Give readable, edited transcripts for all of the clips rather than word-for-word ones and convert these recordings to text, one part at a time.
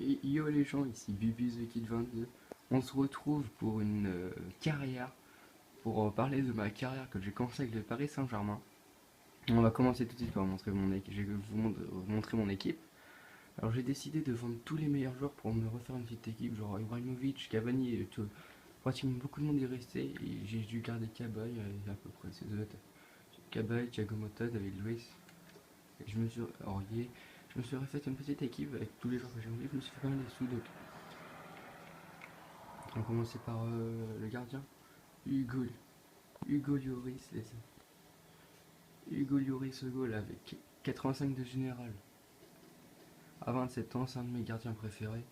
Et yo les gens, ici Bubu The Kid 22. On se retrouve pour une carrière, pour parler de ma carrière que j'ai commencé avec le Paris Saint-Germain. On va commencer tout de suite par montrer mon équipe. Je vais vous montrer mon équipe. Alors j'ai décidé de vendre tous les meilleurs joueurs pour me refaire une petite équipe, genre Ibrahimovic, Cavani, et tout. Pratiquement beaucoup de monde est resté et j'ai dû garder Cabaye à peu près, c'est deux. Cabaye, Thiago Motta, David Luiz. Et je me suis Aurier. Je me suis refait une petite équipe avec tous les joueurs que j'ai envie. Je me suis fait pas mal de sous. Donc on va commencer par le gardien. Hugo, Hugo Lloris, Hugo Lloris au goal avec 85 de général. À 27 ans, c'est un de mes gardiens préférés.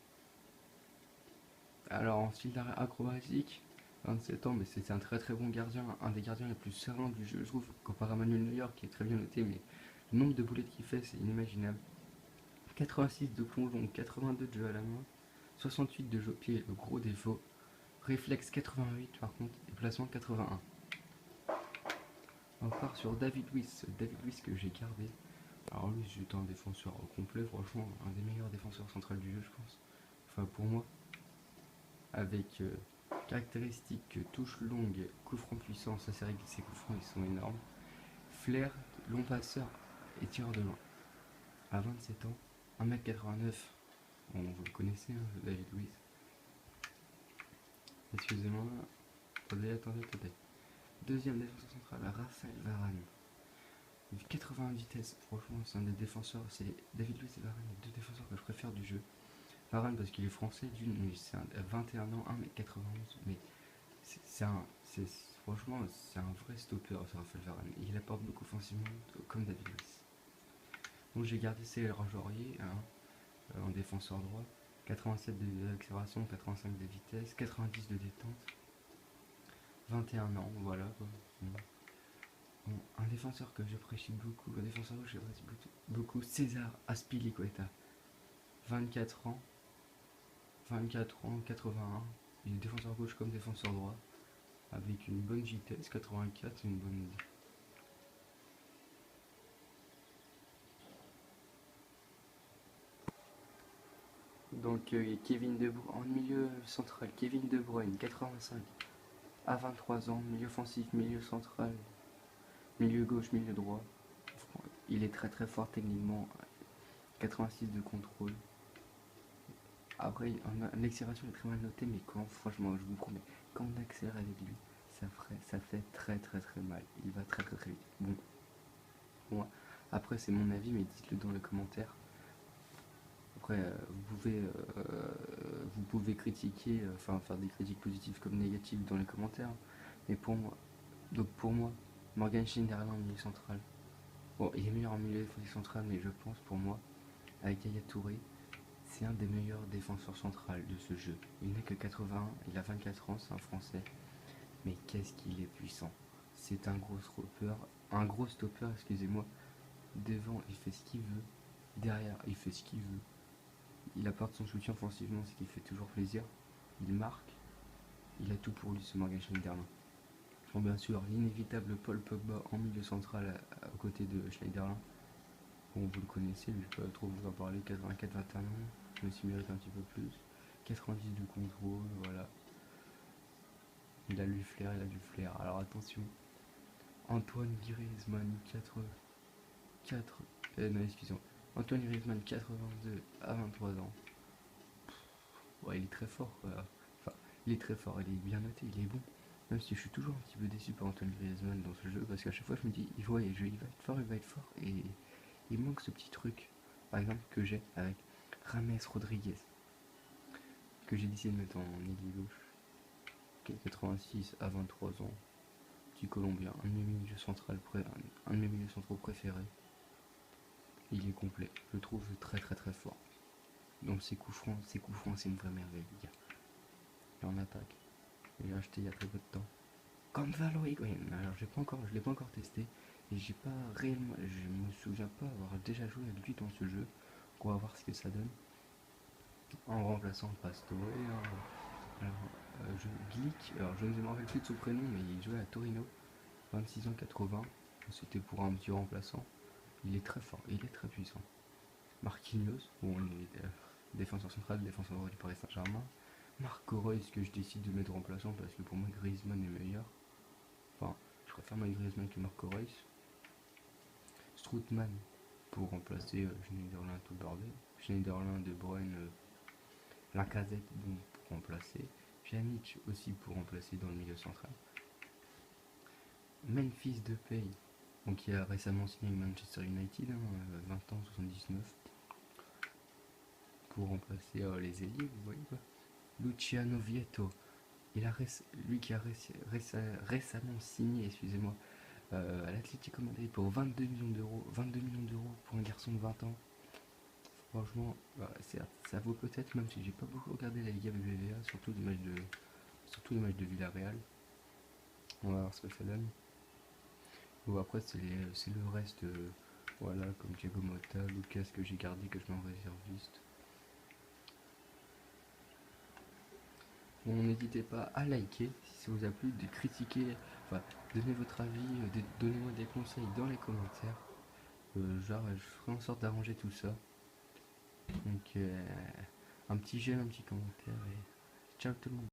Alors en style d'arrêt acrobatique, 27 ans, mais c'est un très très bon gardien, un des gardiens les plus sereins du jeu, je trouve, comparé à Manuel Neuer qui est très bien noté, mais le nombre de boulettes qu'il fait, c'est inimaginable. 86 de plongeon, 82 de jeu à la main, 68 de jeu au pied, le gros défaut. Réflexe 88 par contre, et placement 81. On part sur David Luiz que j'ai gardé. Alors lui, c'est un défenseur complet, franchement, un des meilleurs défenseurs centrales du jeu, je pense. Enfin, pour moi, avec caractéristiques touche longue, coup franc puissant, ça c'est vrai que ses coups francs ils sont énormes. Flair, long passeur et tireur de loin. À 27 ans, 1m89, bon, vous le connaissez, hein, David Luiz. Excusez-moi, attendez. Deuxième défenseur central, Raphaël Varane. 80 vitesse, franchement, c'est un des défenseurs, c'est David Luiz et Varane, les deux défenseurs que je préfère du jeu. Varane parce qu'il est français, d'une, mais c'est 21 ans, 1m91, mais franchement, c'est un vrai stopper, ce Raphaël Varane. Il apporte beaucoup offensivement, comme David Luiz. Donc j'ai gardé Cédric Jorier en défenseur droit, 87 d'accélération, 85 de vitesse, 90 de détente, 21 ans, voilà. Bon, un défenseur que j'apprécie beaucoup, un défenseur que j'apprécie beaucoup, César Azpilicueta. 24 ans, 81. Il est défenseur gauche comme défenseur droit, avec une bonne vitesse, 84, une bonne. Donc Kevin De Bruyne, en milieu central, Kevin De Bruyne, 85, à 23 ans, milieu offensif, milieu central, milieu gauche, milieu droit. Il est très très fort techniquement, 86 de contrôle. Après, l'accélération est très mal notée, mais franchement, je vous promets, quand on accélère avec lui, ça fait très très très mal. Il va très très très vite. Bon, après c'est mon avis, mais dites-le dans les commentaires. Après, vous pouvez critiquer, enfin faire des critiques positives comme négatives dans les commentaires. Mais pour moi, Morgan Schneiderlin en milieu central. Bon, il est meilleur en milieu central, mais je pense pour moi, avec Yaya Touré, c'est un des meilleurs défenseurs centrales de ce jeu. Il n'est que 81, il a 24 ans, c'est un français. Mais qu'est-ce qu'il est puissant. C'est un gros stopper, excusez-moi. Devant, il fait ce qu'il veut. Derrière, il fait ce qu'il veut. Il apporte son soutien offensivement, ce qui fait toujours plaisir. Il marque. Il a tout pour lui, ce Morgan Schneiderlin. Bon, bien sûr, l'inévitable Paul Pogba en milieu central à côté de Schneiderlin. Bon, vous le connaissez, lui, je peux pas trop vous en parler. 84-21 ans, je me suis mérité un petit peu plus. 90 de contrôle, voilà. Il a du flair. Alors attention. Antoine Griezmann, 4. Non, excusez-moi. Antoine Griezmann, 82 à 23 ans. Ouais, il est très fort, quoi. Enfin, il est très fort, il est bien noté, il est bon. Même si je suis toujours un petit peu déçu par Antoine Griezmann dans ce jeu, parce qu'à chaque fois je me dis, ouais, il va être fort, et il manque ce petit truc, par exemple, que j'ai avec Rames Rodriguez, que j'ai décidé de mettre en ailier gauche. 86 à 23 ans, petit Colombien, un de mes milieux centraux préférés. Il est complet, je le trouve très très très fort. Donc ses coups francs, c'est une vraie merveille, les gars. Et en attaque, j'ai acheté il y a très peu de temps. Gonzalo Higuain. Alors je l'ai pas encore testé et j'ai pas réellement, je me souviens pas avoir déjà joué avec lui dans ce jeu. On va voir ce que ça donne. En remplaçant Pastore, Glick, alors je ne me rappelle plus de son prénom, mais il jouait à Torino, 26 ans 80. C'était pour un petit remplaçant. Il est très fort, il est très puissant. Marquinhos, bon, défenseur central, défenseur du Paris Saint-Germain. Marco Reus que je décide de mettre remplaçant parce que pour moi Griezmann est meilleur. Enfin, je préfère moi Griezmann que Marco Reus. Strootman pour remplacer Schneiderlin tout le bordel. Schneiderlin, De Bruyne, Lacazette bon, pour remplacer. Pjanic aussi pour remplacer dans le milieu central. Memphis Depay, donc qui a récemment signé avec Manchester United, 20 ans, 79, pour remplacer les ailiers, vous voyez quoi. Luciano Vietto, lui qui a récemment signé, excusez-moi, à l'Atlético Madrid pour 22 millions d'euros, 22 millions d'euros pour un garçon de 20 ans. Franchement, ça vaut peut-être, même si j'ai pas beaucoup regardé la Liga BBVA, surtout les matchs de Villarreal. On va voir ce que ça donne. Bon, après, c'est le reste, voilà, comme Thiago Motta, Lucas que j'ai gardé, que je mets en réserviste. Bon, n'hésitez pas à liker si ça vous a plu, de critiquer, enfin, donnez votre avis, donnez-moi des conseils dans les commentaires. Genre, je ferai en sorte d'arranger tout ça. Donc, un petit j'aime, un petit commentaire et ciao tout le monde.